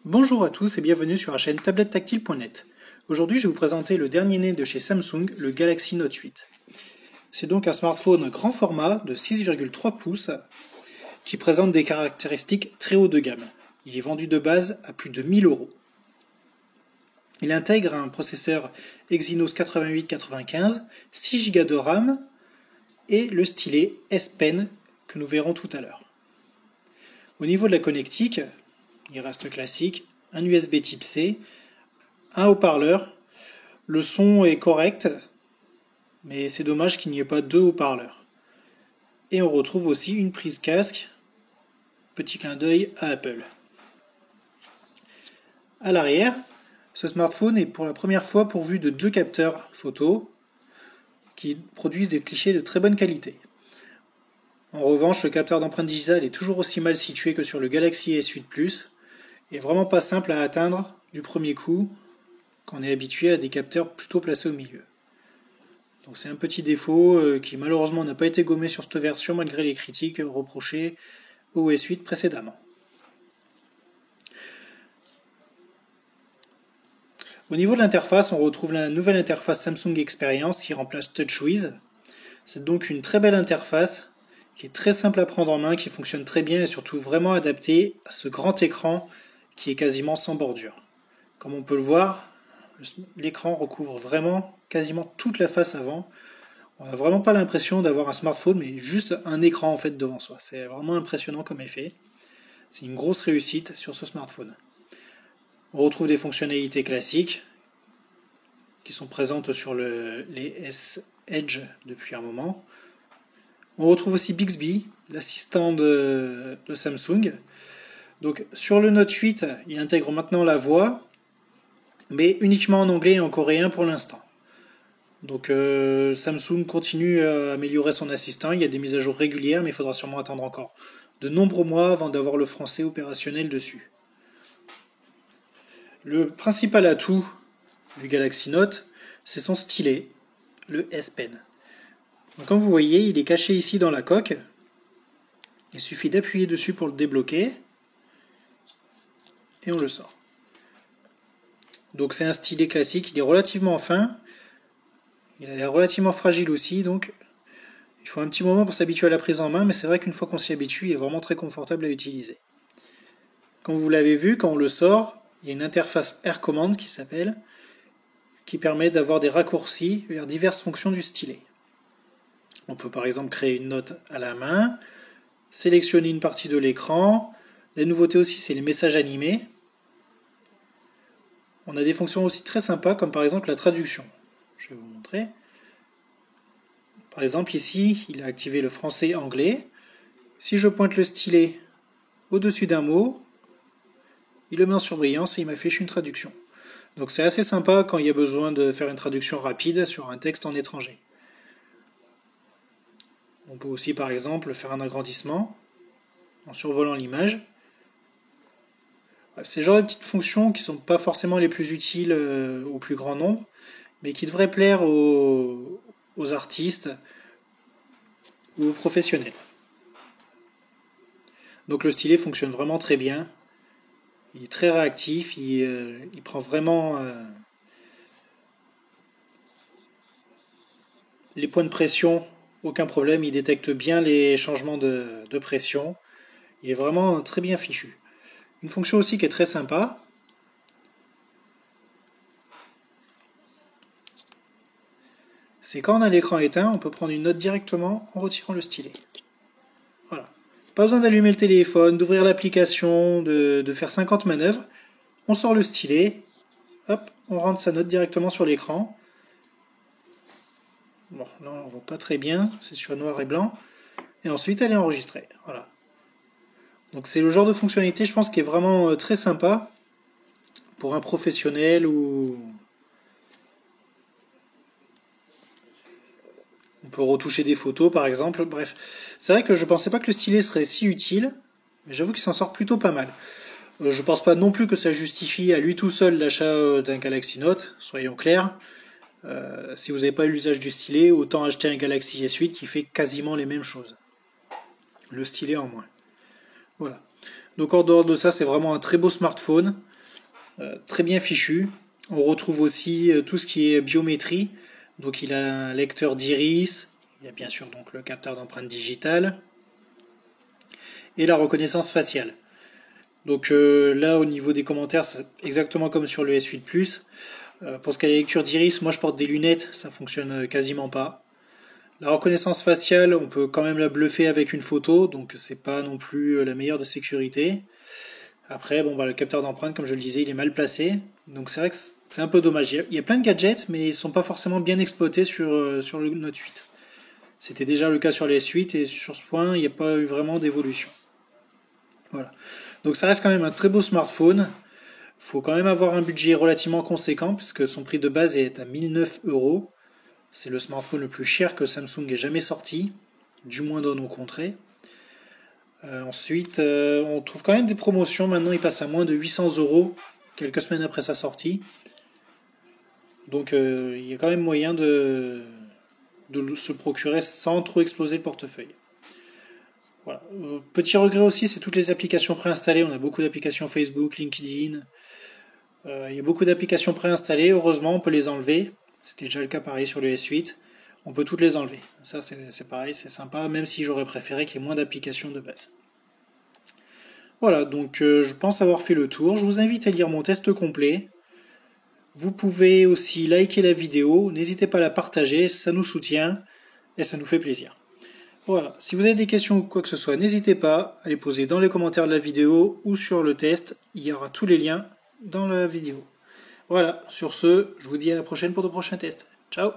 Bonjour à tous et bienvenue sur la chaîne tablettactile.net. Aujourd'hui, je vais vous présenter le dernier né de chez Samsung, le Galaxy Note 8. C'est donc un smartphone grand format de 6,3 pouces qui présente des caractéristiques très haut de gamme. Il est vendu de base à plus de 1000 euros. Il intègre un processeur Exynos 8895, 6 Go de RAM et le stylet S Pen que nous verrons tout à l'heure. Au niveau de la connectique, il reste classique, un USB type C, un haut-parleur. Le son est correct, mais c'est dommage qu'il n'y ait pas deux haut-parleurs. Et on retrouve aussi une prise casque, petit clin d'œil à Apple. À l'arrière, ce smartphone est pour la première fois pourvu de deux capteurs photo qui produisent des clichés de très bonne qualité. En revanche, le capteur d'empreinte digitale est toujours aussi mal situé que sur le Galaxy S8 Plus et vraiment pas simple à atteindre du premier coup quand on est habitué à des capteurs plutôt placés au milieu. Donc c'est un petit défaut qui malheureusement n'a pas été gommé sur cette version malgré les critiques reprochées au S8 précédemment. Au niveau de l'interface, on retrouve la nouvelle interface Samsung Experience qui remplace TouchWiz. C'est donc une très belle interface qui est très simple à prendre en main, qui fonctionne très bien et surtout vraiment adaptée à ce grand écran qui est quasiment sans bordure. Comme on peut le voir, l'écran recouvre vraiment quasiment toute la face avant. On n'a vraiment pas l'impression d'avoir un smartphone, mais juste un écran en fait devant soi. C'est vraiment impressionnant comme effet. C'est une grosse réussite sur ce smartphone. On retrouve des fonctionnalités classiques qui sont présentes sur les S Edge depuis un moment. On retrouve aussi Bixby, l'assistant de Samsung. Donc sur le Note 8, il intègre maintenant la voix, mais uniquement en anglais et en coréen pour l'instant. Donc Samsung continue à améliorer son assistant, il y a des mises à jour régulières, mais il faudra sûrement attendre encore de nombreux mois avant d'avoir le français opérationnel dessus. Le principal atout du Galaxy Note, c'est son stylet, le S Pen. Donc, comme vous voyez, il est caché ici dans la coque. Il suffit d'appuyer dessus pour le débloquer et on le sort. Donc c'est un stylet classique, il est relativement fin, il a l'air relativement fragile aussi, donc il faut un petit moment pour s'habituer à la prise en main, mais c'est vrai qu'une fois qu'on s'y habitue, il est vraiment très confortable à utiliser. Comme vous l'avez vu, quand on le sort, il y a une interface Air Command qui permet d'avoir des raccourcis vers diverses fonctions du stylet. On peut par exemple créer une note à la main, sélectionner une partie de l'écran. La nouveauté aussi, c'est les messages animés. On a des fonctions aussi très sympas, comme par exemple la traduction. Je vais vous montrer. Par exemple, ici, il a activé le français-anglais. Si je pointe le stylet au-dessus d'un mot, il le met en surbrillance et il m'affiche une traduction. Donc c'est assez sympa quand il y a besoin de faire une traduction rapide sur un texte en étranger. On peut aussi par exemple faire un agrandissement en survolant l'image. C'est le genre de petites fonctions qui ne sont pas forcément les plus utiles au plus grand nombre, mais qui devraient plaire aux artistes ou aux professionnels. Donc le stylet fonctionne vraiment très bien. Il est très réactif, il prend vraiment les points de pression, aucun problème, il détecte bien les changements de pression. Il est vraiment très bien fichu. Une fonction aussi qui est très sympa, c'est quand on a l'écran éteint, on peut prendre une note directement en retirant le stylet. Voilà. Pas besoin d'allumer le téléphone, d'ouvrir l'application, de faire 50 manœuvres. On sort le stylet, hop, on rentre sa note directement sur l'écran. Bon, là on ne voit pas très bien, c'est sur noir et blanc. Et ensuite elle est enregistrée. Voilà. Donc c'est le genre de fonctionnalité, je pense, qui est vraiment très sympa pour un professionnel ou... On peut retoucher des photos par exemple, bref. C'est vrai que je pensais pas que le stylet serait si utile, mais j'avoue qu'il s'en sort plutôt pas mal. Je pense pas non plus que ça justifie à lui tout seul l'achat d'un Galaxy Note, soyons clairs. Si vous n'avez pas l'usage du stylet, autant acheter un Galaxy S8 qui fait quasiment les mêmes choses. Le stylet en moins. Voilà. Donc en dehors de ça, c'est vraiment un très beau smartphone. très bien fichu. On retrouve aussi tout ce qui est biométrie. Donc il a un lecteur d'iris, il y a bien sûr donc le capteur d'empreinte digitale et la reconnaissance faciale. Donc là au niveau des commentaires, c'est exactement comme sur le S8 Plus. Pour ce qui est de la lecture d'iris, moi je porte des lunettes, ça fonctionne quasiment pas. La reconnaissance faciale, on peut quand même la bluffer avec une photo, donc c'est pas non plus la meilleure des sécurités. Après, bon, bah, le capteur d'empreinte, comme je le disais, il est mal placé. Donc c'est vrai que c'est un peu dommage. Il y a plein de gadgets, mais ils ne sont pas forcément bien exploités sur le Note 8. C'était déjà le cas sur les S8 et sur ce point, il n'y a pas eu vraiment d'évolution. Voilà. Donc ça reste quand même un très beau smartphone. Il faut quand même avoir un budget relativement conséquent puisque son prix de base est à 1009 euros. C'est le smartphone le plus cher que Samsung ait jamais sorti, du moins dans nos contrées. Ensuite, on trouve quand même des promotions. Maintenant, il passe à moins de 800 euros quelques semaines après sa sortie. Donc, il y a quand même moyen de se procurer sans trop exploser le portefeuille. Voilà. Petit regret aussi, c'est toutes les applications préinstallées. On a beaucoup d'applications Facebook, LinkedIn. Il y a beaucoup d'applications préinstallées. Heureusement, on peut les enlever. C'était déjà le cas pareil sur le S8. On peut toutes les enlever. Ça, c'est pareil, c'est sympa, même si j'aurais préféré qu'il y ait moins d'applications de base. Voilà, donc je pense avoir fait le tour. Je vous invite à lire mon test complet. Vous pouvez aussi liker la vidéo. N'hésitez pas à la partager, ça nous soutient et ça nous fait plaisir. Voilà, si vous avez des questions ou quoi que ce soit, n'hésitez pas à les poser dans les commentaires de la vidéo ou sur le test. Il y aura tous les liens dans la vidéo. Voilà, sur ce, je vous dis à la prochaine pour de prochains tests. Ciao!